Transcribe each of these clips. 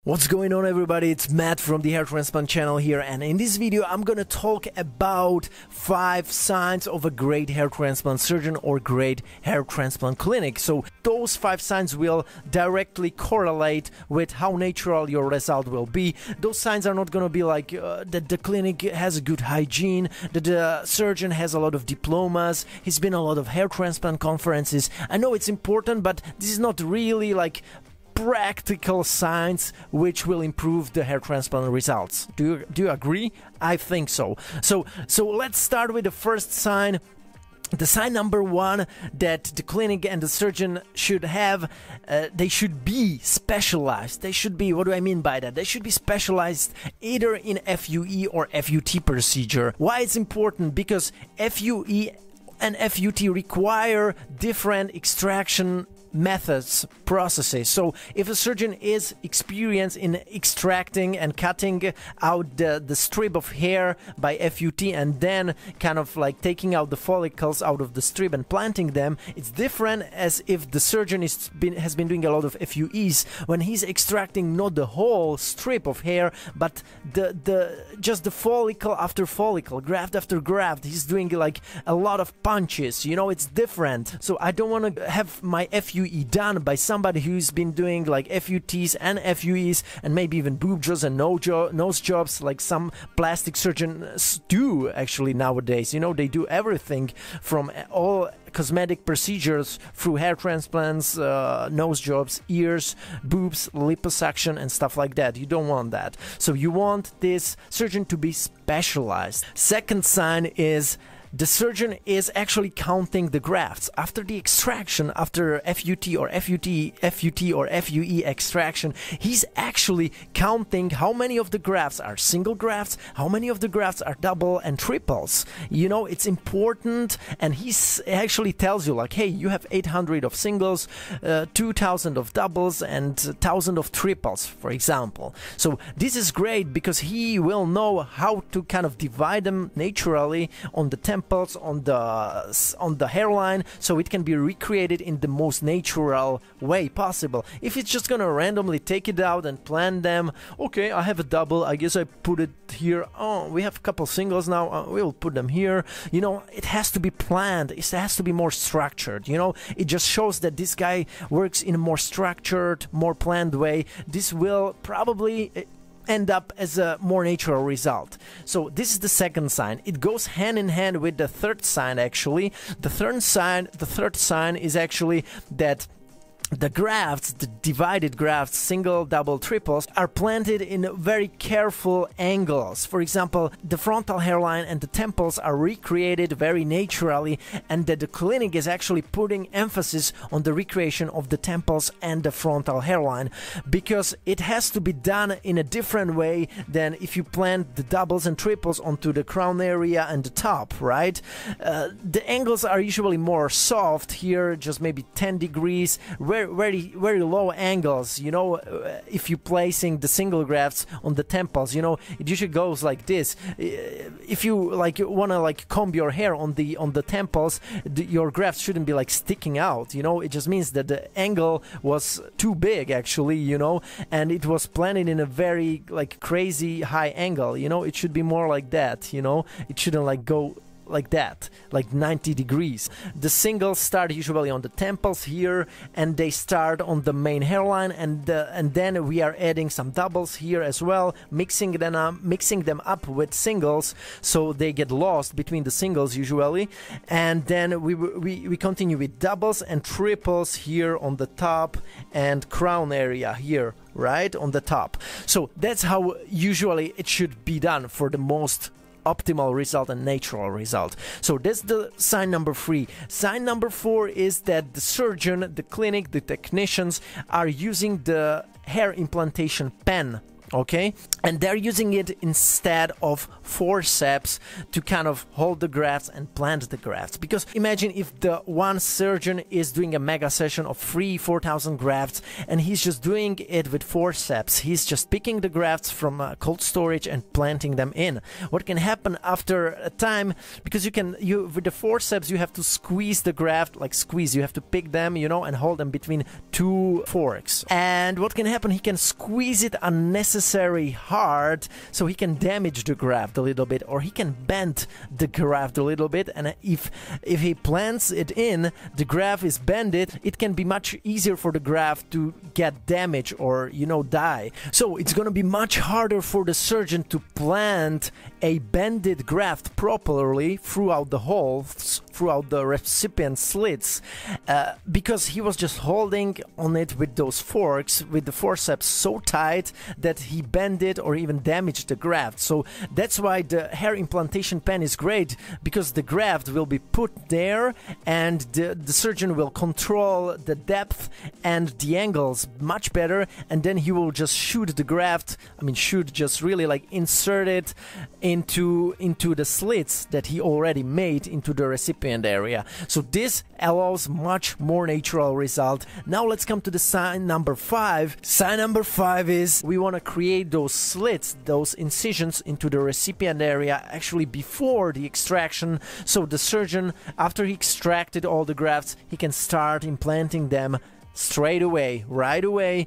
What's going on, everybody? It's Matt from the Hair Transplant channel here, and in this video I'm gonna talk about 5 signs of a great hair transplant surgeon or great hair transplant clinic. So those 5 signs will directly correlate with how natural your result will be. Those signs are not gonna be like that the clinic has a good hygiene, that the surgeon has a lot of diplomas, he's been a lot of hair transplant conferences. I know it's important, but this is not really like practical signs which will improve the hair transplant results. Do you agree? I think so. So let's start with the first sign. The sign number 1 that the clinic and the surgeon should have, they should be specialized. They should be, what do I mean by that? They should be specialized either in FUE or FUT procedure. Why it's important? Because FUE and FUT require different extraction methods, processes. So if a surgeon is experienced in extracting and cutting out the strip of hair by FUT and then kind of like taking out the follicles out of the strip and planting them, it's different as if the surgeon has been doing a lot of FUEs when he's extracting not the whole strip of hair but just the follicle after follicle, graft after graft. He's doing like a lot of punches, you know, it's different. So I don't want to have my FUE done by somebody who's been doing like FUTs and FUEs and maybe even boob jobs and nose jobs, like some plastic surgeons do actually nowadays. You know, they do everything from all cosmetic procedures through hair transplants, nose jobs, ears, boobs, liposuction and stuff like that. You don't want that. So you want this surgeon to be specialized. Second sign is the surgeon is actually counting the grafts. After the extraction, after FUT or FUE extraction, he's actually counting how many of the grafts are single grafts, how many of the grafts are double and triples. You know, it's important, and he actually tells you like, hey, you have 800 of singles, 2000 of doubles, and 1000 of triples, for example. So this is great because he will know how to kind of divide them naturally on the temples, on the hairline, so it can be recreated in the most natural way possible. If it's just gonna randomly take it out and plant them, okay, I have a double, I guess I put it here. Oh, we have a couple singles now, we'll put them here. You know, it has to be planned. It has to be more structured. You know, it just shows that this guy works in a more structured, more planned way. This will probably end up as a more natural result. So this is the second sign. It goes hand in hand with the third sign actually. The third sign is actually that the grafts, the divided grafts, single, double, triples, are planted in very careful angles. For example, the frontal hairline and the temples are recreated very naturally, and that the clinic is actually putting emphasis on the recreation of the temples and the frontal hairline, because it has to be done in a different way than if you plant the doubles and triples onto the crown area and the top, right? The angles are usually more soft here, just maybe 10 degrees, very low angles. You know, if you're placing the single grafts on the temples, you know, it usually goes like this. If you like want to like comb your hair on the temples, your grafts shouldn't be like sticking out, you know. It just means that the angle was too big actually, you know, and it was planted in a very like crazy high angle. You know, it should be more like that, you know. It shouldn't like go like that, like 90 degrees. The singles start usually on the temples here, and they start on the main hairline, and then we are adding some doubles here as well, mixing them up with singles, so they get lost between the singles usually, and then we continue with doubles and triples here on the top and crown area here, right on the top. So that's how usually it should be done for the most optimal result and natural result. So that's the sign number 3. Sign number 4 is that the surgeon, the clinic, the technicians are using the hair implantation pen okay? And they're using it instead of forceps to kind of hold the grafts and plant the grafts. Because imagine if the one surgeon is doing a mega session of 4,000 grafts and he's just doing it with forceps. He's just picking the grafts from cold storage and planting them in. What can happen after a time, because with the forceps you have to squeeze the graft, like squeeze, you have to pick them, you know, and hold them between two forks. And what can happen, he can squeeze it unnecessary hard, so he can damage the graft a little bit, or he can bend the graft a little bit, and if he plants it in, the graft is bended, it can be much easier for the graft to get damaged or, you know, die. So it's gonna be much harder for the surgeon to plant a bended graft properly throughout the holes, throughout the recipient slits, because he was just holding on it with those forks, with the forceps so tight that he bent it or even damaged the graft. So that's why the hair implantation pen is great, because the graft will be put there and the surgeon will control the depth and the angles much better, and then he will just shoot the graft, just really like insert it into the slits that he already made into the recipient area. So this allows much more natural result. Now let's come to the sign number 5. Sign number 5 is we want to create those slits, those incisions into the recipient area actually before the extraction, so the surgeon, after he extracted all the grafts, he can start implanting them straight away, right away.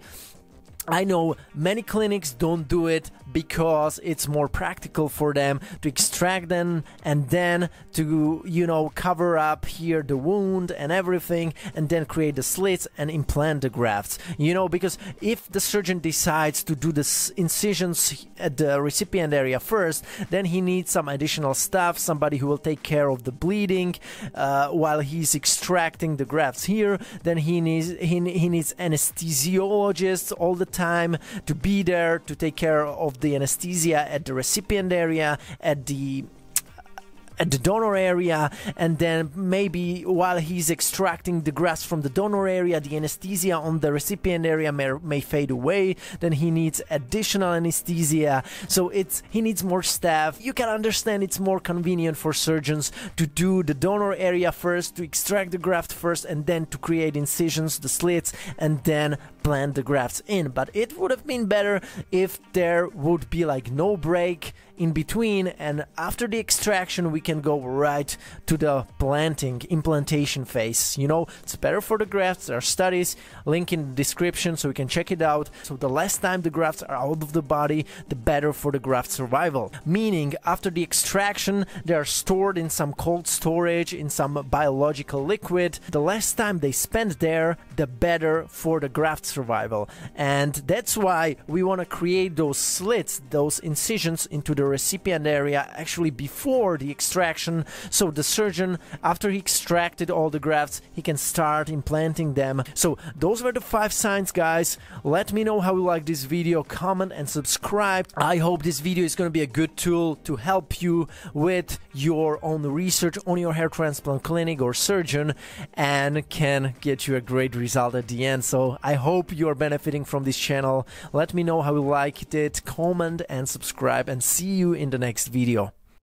I know many clinics don't do it because it's more practical for them to extract them and then to, you know, cover up here the wound and everything, and then create the slits and implant the grafts, you know, because if the surgeon decides to do the incisions at the recipient area first, then he needs some additional staff, somebody who will take care of the bleeding while he's extracting the grafts here. Then he needs anesthesiologists all the time to be there to take care of the anesthesia at the recipient area, at the donor area, and then maybe while he's extracting the grafts from the donor area, the anesthesia on the recipient area may fade away. Then he needs additional anesthesia, so he needs more staff. You can understand it's more convenient for surgeons to do the donor area first, to extract the graft first, and then to create incisions, the slits, and then plant the grafts in. But it would have been better if there would be like no break in between, and after the extraction we can go right to the implantation phase. You know, it's better for the grafts. There are studies, link in the description so you can check it out. So the less time the grafts are out of the body, the better for the graft survival. Meaning after the extraction they are stored in some cold storage, in some biological liquid. The less time they spend there, the better for the graft survival. And that's why we want to create those slits, those incisions into the recipient area actually before the extraction, so the surgeon, after he extracted all the grafts, he can start implanting them. So those were the 5 signs, guys. Let me know how you like this video, comment and subscribe. I hope this video is going to be a good tool to help you with your own research on your hair transplant clinic or surgeon, and can get you a great result at the end. So I hope you are benefiting from this channel. Let me know how you liked it, comment and subscribe, and see you in the next video.